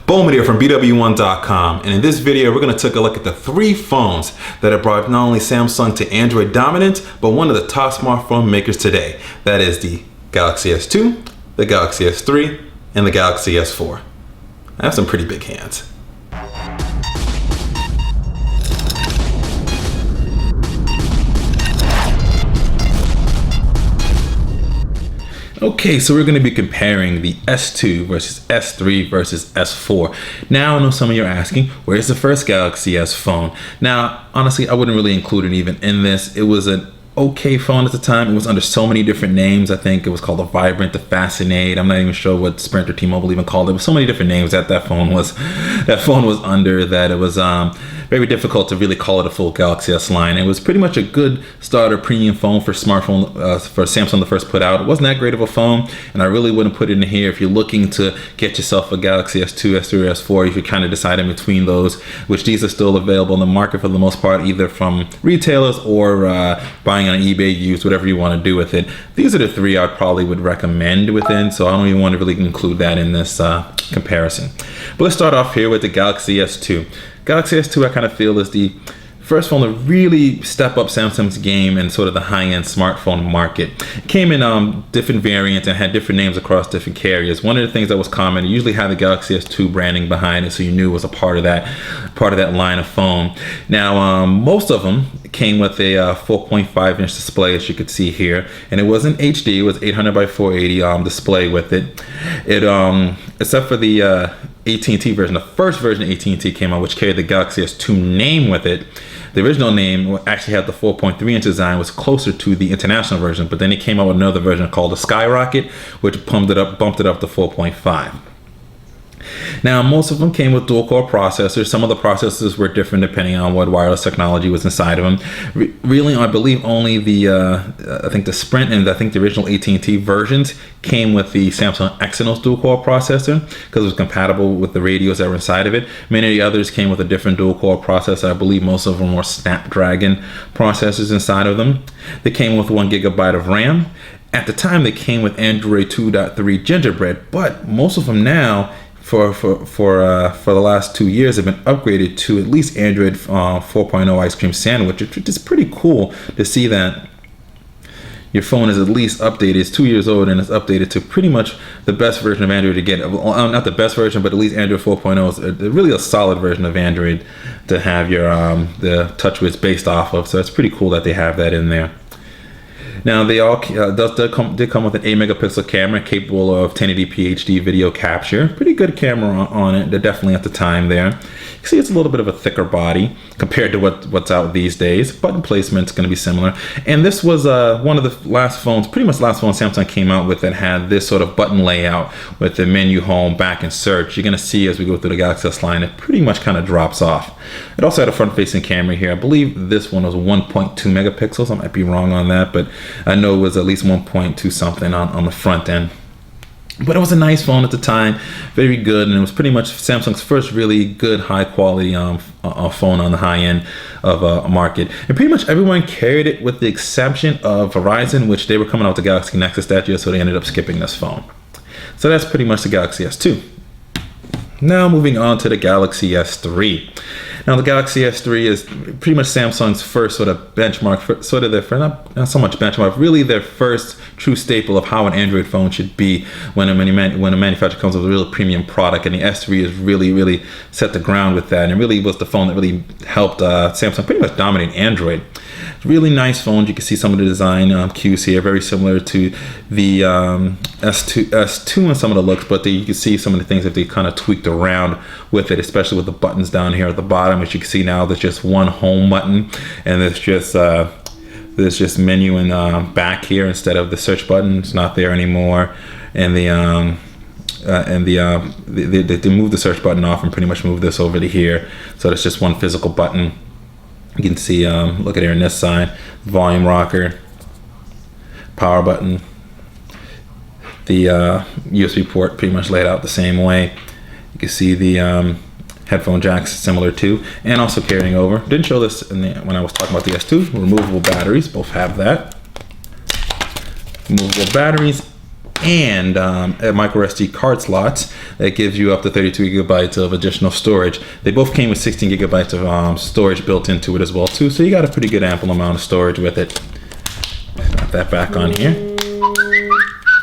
BWOne here from BWOne.com, and in this video we're going to take a look at the 3 phones that have brought not only Samsung to Android dominance, but one of the top smartphone makers today. That is the Galaxy S2, the Galaxy S3, and the Galaxy S4. I have some pretty big hands. Okay, so we're going to be comparing the S2 versus S3 versus S4. Now, I know some of you are asking, where's the first Galaxy S phone? Now, honestly, I wouldn't really include it even in this. It was an okay phone at the time. It was under so many different names. I think it was called the Vibrant, the Fascinate. I'm not even sure what Sprint or T-Mobile even called it. There were so many different names that phone was under that it was very difficult to really call it a full Galaxy S line. It was pretty much a good starter premium phone for smartphone for Samsung to first put out. It wasn't that great of a phone, and I really wouldn't put it in here. If you're looking to get yourself a Galaxy S2, S3, or S4, you should kind of decide in between those, which these are still available in the market for the most part, either from retailers or buying on eBay used, whatever you want to do with it. These are the 3 I probably would recommend within, so I don't even want to really include that in this comparison. But let's start off here with the Galaxy S2. Galaxy S2 I kind of feel is the first phone to really step up Samsung's game in sort of the high-end smartphone market. It came in different variants and had different names across different carriers. One of the things that was common, it usually had the Galaxy S2 branding behind it, so you knew it was a part of that line of phone. Now, most of them came with a 4.5-inch display, as you could see here, and it wasn't HD. It was 800 by 480 display with it. Except for the AT&T version, the first version of AT&T came out, which carried the Galaxy S2 name with it. The original name actually had the 4.3-inch design, was closer to the international version, but then it came out with another version called the Skyrocket, which bumped it up to 4.5. Now, most of them came with dual-core processors. Some of the processors were different depending on what wireless technology was inside of them. Really, I believe only I think the Sprint and I think the original AT&T versions came with the Samsung Exynos dual-core processor because it was compatible with the radios that were inside of it. Many of the others came with a different dual-core processor. I believe most of them were Snapdragon processors inside of them. They came with 1 GB of RAM. At the time, they came with Android 2.3 Gingerbread, but most of them now, for the last 2 years, have been upgraded to at least Android 4.0 Ice Cream Sandwich, which is pretty cool to see that your phone is at least updated. It's 2 years old and it's updated to pretty much the best version of Android to get. Not the best version, but at least Android 4.0 is really a solid version of Android to have your the TouchWiz based off of. So it's pretty cool that they have that in there. Now, they all did come with an 8-megapixel camera capable of 1080p HD video capture. Pretty good camera on it. They're definitely at the time there. You see it's a little bit of a thicker body compared to what's out these days. Button placement's going to be similar. And this was one of the last phones, pretty much last phone Samsung came out with that had this sort of button layout with the menu, home, back, and search. You're going to see as we go through the Galaxy S line, it pretty much kind of drops off. It also had a front-facing camera here. I believe this one was 1.2 megapixels. I might be wrong on that, but I know it was at least 1.2 something on the front end. But it was a nice phone at the time, very good, and it was pretty much Samsung's first really good, high-quality phone on the high end of a market. And pretty much everyone carried it with the exception of Verizon, which they were coming out with the Galaxy Nexus that year, so they ended up skipping this phone. So that's pretty much the Galaxy S2. Now moving on to the Galaxy S3. Now the Galaxy S3 is pretty much Samsung's first sort of benchmark, sort of not so much benchmark, really their first true staple of how an Android phone should be when a manufacturer comes with a real premium product, and the S3 has really set the ground with that, and it really was the phone that really helped Samsung pretty much dominate Android. Really nice phone. You can see some of the design cues here, very similar to the S2 and some of the looks, but you can see some of the things that they kind of tweaked around with it, especially with the buttons down here at the bottom. As you can see now, there's just one home button, and there's just menu and back here instead of the search button. It's not there anymore, and they moved the search button off and pretty much moved this over to here, so there's just one physical button. You can see, look at here on this side, volume rocker, power button, the USB port pretty much laid out the same way. You can see the headphone jacks similar to, and also carrying over. Didn't show this when I was talking about the S2. Removable batteries, both have that. Removable batteries and a micro SD card slots that gives you up to 32 gigabytes of additional storage. They both came with 16 gigabytes of storage built into it as well too, so you got a pretty good ample amount of storage with it. Got that back on here.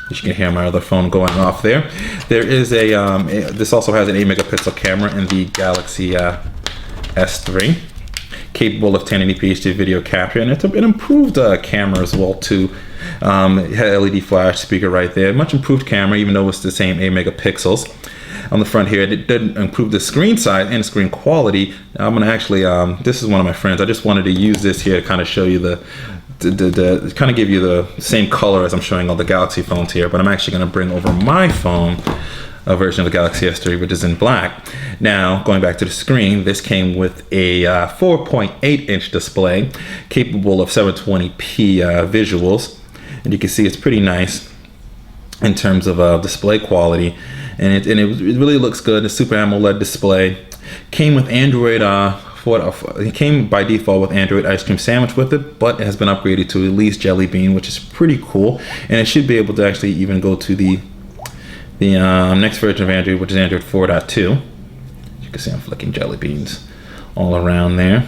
You can hear my other phone going off there. There is this also has an 8 megapixel camera in the Galaxy S3, capable of 1080p HD video capture, and it's an improved camera as well too. It had LED flash speaker right there, much improved camera, even though it's the same 8 megapixels. On the front here, it did improve the screen size and screen quality. I'm gonna actually, this is one of my friends. I just wanted to use this here to kind of show you kind of give you the same color as I'm showing all the Galaxy phones here, but I'm actually going to bring over my phone, a version of the Galaxy S3, which is in black. Now, going back to the screen, this came with a 4.8 inch display capable of 720p visuals, and you can see it's pretty nice in terms of display quality, and it really looks good. The Super AMOLED display came with Android. It came by default with Android Ice Cream Sandwich with it, but it has been upgraded to at least Jelly Bean, which is pretty cool, and it should be able to actually even go to the next version of Android, which is Android 4.2. You can see I'm flicking Jelly Beans all around there.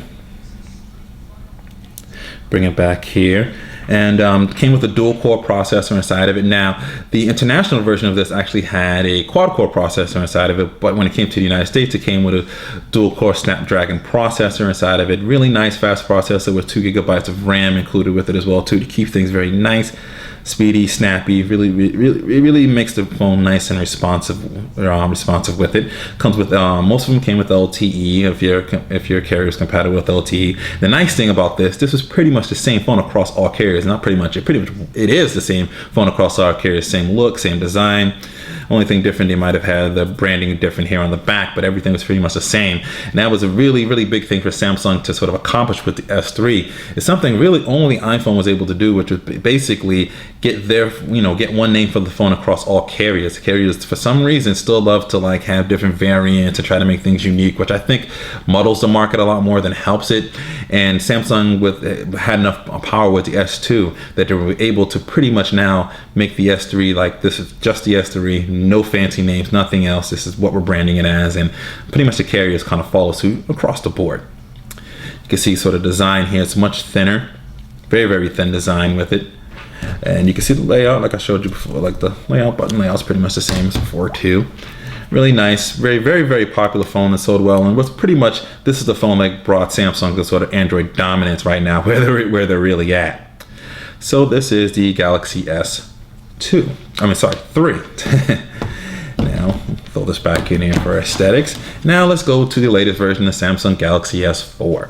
Bring it back here. And came with a dual-core processor inside of it. Now, the international version of this actually had a quad-core processor inside of it, but when it came to the United States, it came with a dual-core Snapdragon processor inside of it. Really nice, fast processor with 2 gigabytes of RAM included with it as well, too, to keep things very nice, speedy, snappy. Really makes the phone nice and responsive with it. Comes with most of them came with LTE if your carrier is compatible with LTE. The nice thing about this is pretty much the same phone across all carriers. Not pretty much. It is the same phone across all carriers. Same look, same design. Only thing different, they might have had the branding different here on the back, but everything was pretty much the same. And that was a really big thing for Samsung to sort of accomplish with the S3. It's something really only iPhone was able to do, which was basically get one name for the phone across all carriers. Carriers, for some reason, still love to like have different variants and try to make things unique, which I think muddles the market a lot more than helps it. And Samsung had enough power with the S2 that they were able to pretty much now make the S3 like this is just the S3, no fancy names, nothing else. This is what we're branding it as, and pretty much the carriers kind of follow suit across the board. You can see sort of design here. It's much thinner, very thin design with it. And you can see the layout like I showed you before, like the button layout is pretty much the same as before too. Really nice, very popular phone that sold well, and was pretty much, this is the phone that brought Samsung to sort of Android dominance right now, where they're really at. So this is the Galaxy S3. Now, throw this back in here for aesthetics. Now let's go to the latest version of Samsung Galaxy S4.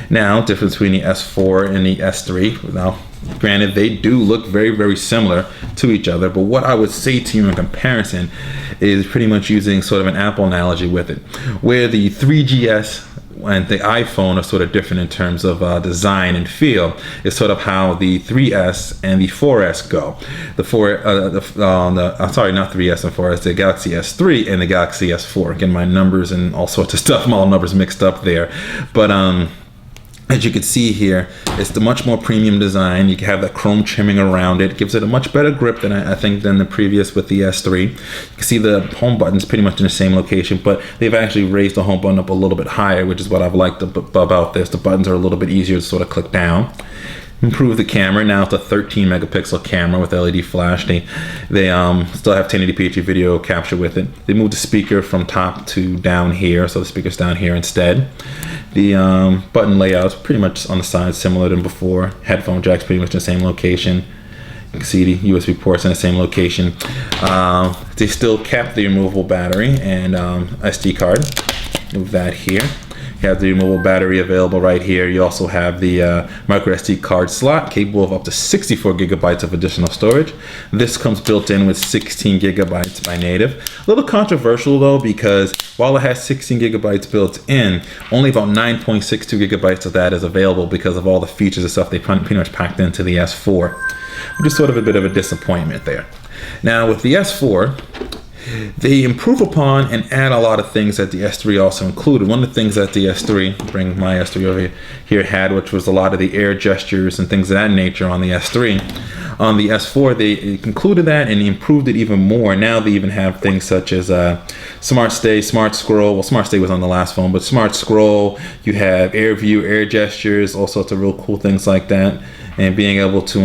Now, difference between the S4 and the S3. Now, granted, they do look very similar to each other, but what I would say to you in comparison is pretty much using sort of an Apple analogy with it, where the 3GS and the iPhone are sort of different in terms of design and feel. It's sort of how the 3S and the 4S go. The 3S and 4S, the Galaxy S3 and the Galaxy S4. Again, my numbers and all sorts of stuff, all numbers mixed up there. But as you can see here, it's the much more premium design. You can have that chrome trimming around it. Gives it a much better grip than I think than the previous with the S3. You can see the home button's pretty much in the same location, but they've actually raised the home button up a little bit higher, which is what I've liked about this. The buttons are a little bit easier to sort of click down. Improve the camera. Now it's a 13 megapixel camera with LED flash. They still have 1080p HD video capture with it. They moved the speaker from top to down here, so the speaker's down here instead. The button layout is pretty much on the side, similar than before. Headphone jack's pretty much in the same location. You can see the USB ports in the same location. They still kept the removable battery and SD card. Move that here. You have the removable battery available right here. You also have the micro SD card slot capable of up to 64 gigabytes of additional storage. This comes built in with 16 gigabytes by native. A little controversial though, because while it has 16 gigabytes built in, only about 9.62 gigabytes of that is available because of all the features and stuff they pretty much packed into the S4, which is sort of a bit of a disappointment there. Now with the S4, they improve upon and add a lot of things that the S3 also included. One of the things that the S3, bring my S3 over here, had, which was a lot of the air gestures and things of that nature on the S3, On the S4, they concluded that and improved it even more. Now they even have things such as Smart Stay, Smart Scroll. Well, Smart Stay was on the last phone, but Smart Scroll. You have Air View, Air Gestures, all sorts of real cool things like that, and being able to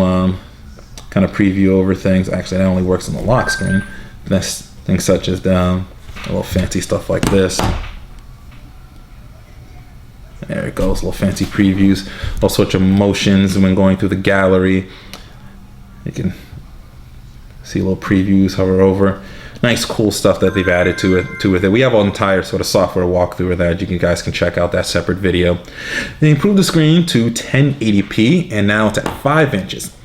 kind of preview over things. Actually, that only works on the lock screen. That's things such as a little fancy stuff like this. There it goes, little fancy previews, all sorts of motions when going through the gallery. You can see little previews, hover over. Nice, cool stuff that they've added to it. We have an entire sort of software walkthrough of that. You guys can check out that separate video. They improved the screen to 1080p, and now it's at 5 inches.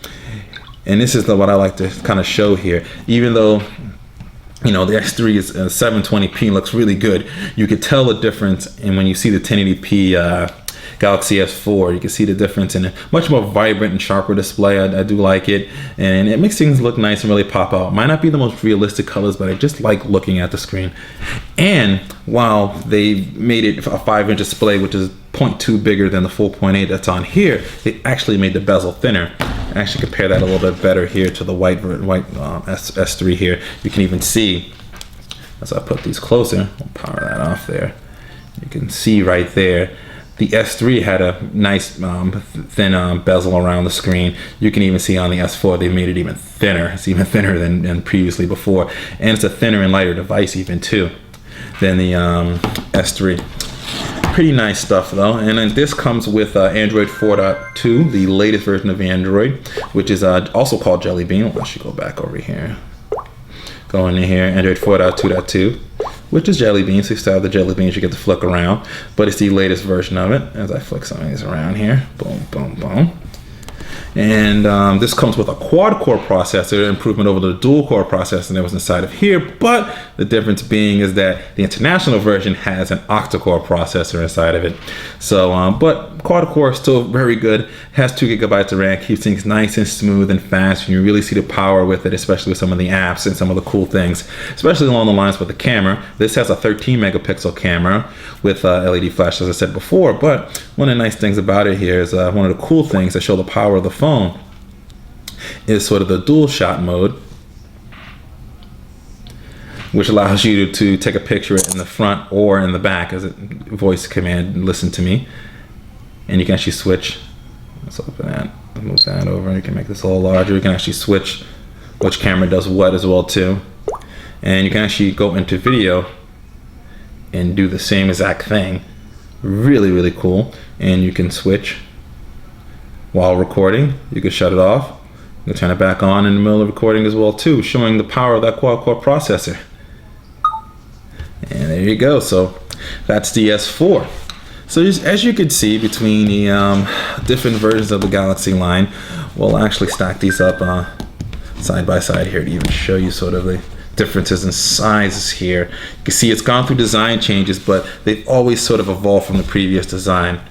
And this is what I like to kind of show here. Even though, you know, the X3 is 720p, looks really good, you could tell the difference. And when you see the 1080p Galaxy S4, you can see the difference in a much more vibrant and sharper display. I do like it, and it makes things look nice and really pop out. Might not be the most realistic colors, but I just like looking at the screen. And while they made it a 5-inch display, which is 0.2 bigger than the 4.8 that's on here, they actually made the bezel thinner. I actually compare that a little bit better here to the white S3 here. You can even see, as I put these closer, I'll power that off there. You can see right there, the S3 had a nice thin bezel around the screen. You can even see on the S4 they made it even thinner. It's even thinner than previously before, and it's a thinner and lighter device even too than the S3. Pretty nice stuff though. And then this comes with Android 4.2, the latest version of Android, which is also called Jelly Bean. Let's go back over here. Go into here, Android 4.2.2, which is Jelly Bean. So you still have the Jelly Beans you get to flick around, but it's the latest version of it. As I flick some of these around here, boom, boom, boom. And this comes with a quad-core processor, improvement over the dual-core processor that was inside of here. But the difference being is that the international version has an octa-core processor inside of it. So, but quad-core is still very good. Has 2 gigabytes of RAM, keeps things nice and smooth and fast. And you really see the power with it, especially with some of the apps and some of the cool things, especially along the lines with the camera. This has a 13 megapixel camera with LED flash, as I said before. But one of the nice things about it here is one of the cool things that show the power of the phone is sort of the dual shot mode, which allows you to take a picture in the front or in the back as a voice command, listen to me. And you can actually switch. Let's open that, move that over. You can make this a little larger. You can actually switch which camera does what as well too. And you can actually go into video and do the same exact thing. Really, really cool. And you can switch while recording. You can shut it off. You can turn it back on in the middle of recording as well too, showing the power of that quad-core processor. And there you go. So that's the S4. So as you can see, between the different versions of the Galaxy line, we'll actually stack these up side by side here to even show you sort of the differences in sizes here. You can see it's gone through design changes, but they've always sort of evolved from the previous design.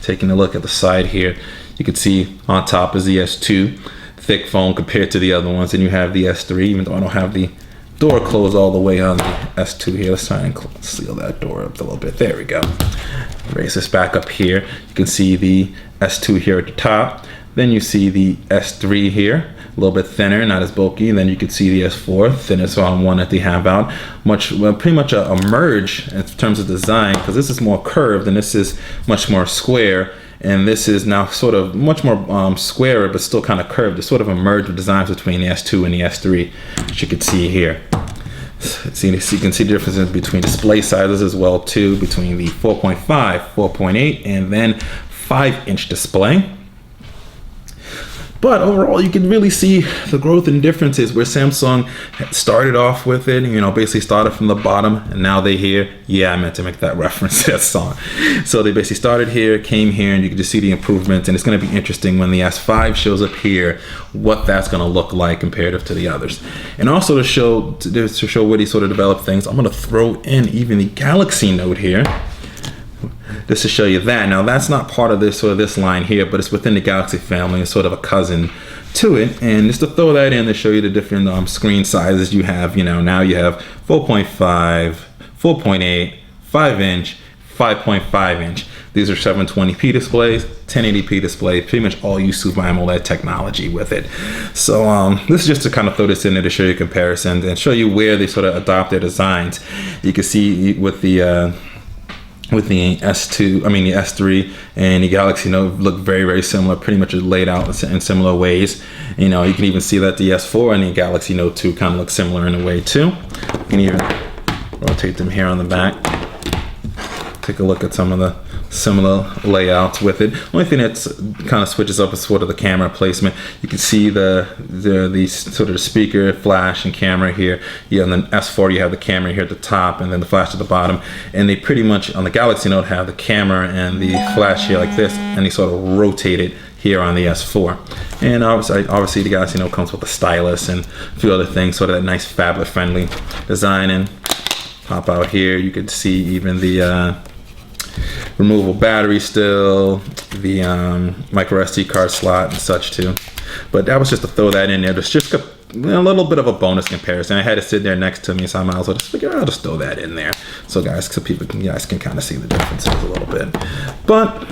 Taking a look at the side here, you can see on top is the S2, thick phone compared to the other ones, and you have the S3, even though I don't have the door closed all the way on the S2 here. Let's try and seal that door up a little bit. There we go. Raise this back up here. You can see the S2 here at the top. Then you see the S3 here, a little bit thinner, not as bulky. And then you can see the S4, thinnest one that they have out. Pretty much a merge in terms of design, because this is more curved and this is much more square. And this is now sort of much more squarer, but still kind of curved. It's sort of a merge of designs between the S2 and the S3, which you can see here. So you can see the differences between display sizes as well too, between the 4.5, 4.8, and then 5-inch display. But overall, you can really see the growth and differences where Samsung started off with it, you know, basically started from the bottom, and now they here. Yeah, I meant to make that reference to that song. So they basically started here, came here, and you can just see the improvements. And it's going to be interesting when the S5 shows up here, what that's going to look like comparative to the others. And also to show where they sort of develop things, I'm going to throw in even the Galaxy Note here, just to show you that. Now that's not part of this this line here, but it's within the Galaxy family. It's sort of a cousin to it. And just to throw that in to show you the different screen sizes you have. You know, now you have 4.5, 4.8, 5-inch, 5.5-inch. These are 720p displays, 1080p displays, pretty much all use Super AMOLED technology with it. So this is just to kind of throw this in there to show you comparisons and show you where they sort of adopt their designs. You can see with the S2, the S3 and the Galaxy Note look very, very similar, pretty much laid out in similar ways. You know, you can even see that the S4 and the Galaxy Note 2 kind of look similar in a way too. You can even rotate them here on the back. Take a look at some of the similar layouts with it. Only thing that's kind of switches up is sort of the camera placement. You can see the sort of the speaker, flash, and camera here. Yeah, on the S4 you have the camera here at the top and then the flash at the bottom. And they pretty much on the Galaxy Note have the camera and the flash here like this, and they sort of rotate it here on the S4. And obviously the Galaxy Note comes with a stylus and a few other things, sort of that nice phablet friendly design. And pop out here, you can see even the removable battery still, the micro SD card slot and such too. But that was just to throw that in there. There's just a little bit of a bonus comparison. I had it sit there next to me, so I might as well just figure I'll just throw that in there, so you guys can kind of see the differences a little bit. But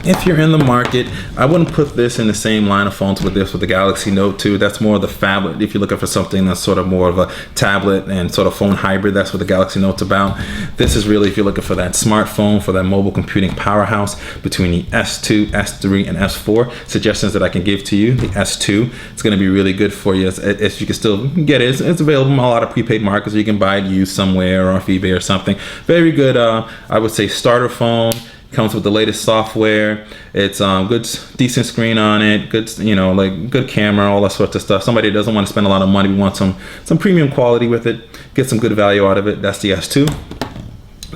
if you're in the market, I wouldn't put this in the same line of phones with the Galaxy Note 2. That's more of the phablet. If you're looking for something that's sort of more of a tablet and sort of phone hybrid, that's what the Galaxy Note's about. This is really if you're looking for that smartphone, for that mobile computing powerhouse between the S2, S3, and S4. Suggestions that I can give to you: the S2, it's going to be really good for you. As you can still get it, it's available in a lot of prepaid markets. You can buy it used somewhere or off eBay or something. Very good, I would say, starter phone. Comes with the latest software. It's good, decent screen on it. Good, like good camera, all that sorts of stuff. Somebody that doesn't want to spend a lot of money, we want some premium quality with it. Get some good value out of it. That's the S2.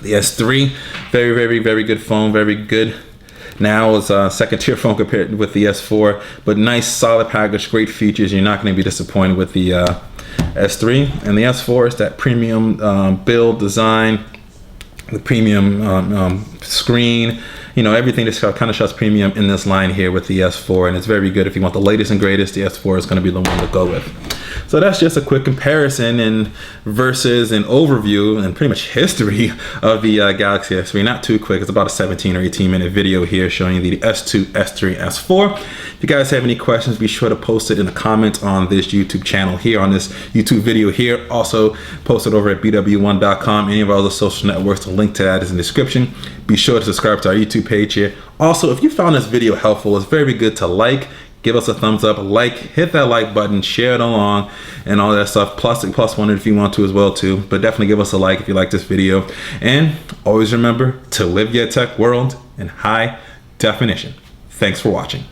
The S3, very, very, very good phone. Very good. Now is a second tier phone compared with the S4, but nice, solid package, great features. You're not going to be disappointed with the S3. And the S4 is that premium build design. The premium screen, everything just kind of shows premium in this line here with the S4, and it's very good. If you want the latest and greatest, the S4 is going to be the one to go with. So that's just a quick comparison and versus an overview and pretty much history of the Galaxy S3. Not too quick. It's about a 17 or 18 minute video here showing you the S2, S3, S4. If you guys have any questions, be sure to post it in the comments on this YouTube channel here, on this YouTube video here. Also post it over at BWOne.com. Any of our other social networks, the link to that is in the description. Be sure to subscribe to our YouTube page here. Also, if you found this video helpful, it's very good to give us a thumbs up, hit that like button, share it along, and all that stuff. Plus one if you want to as well too. But definitely give us a like if you like this video. And always remember to live your tech world in high definition. Thanks for watching.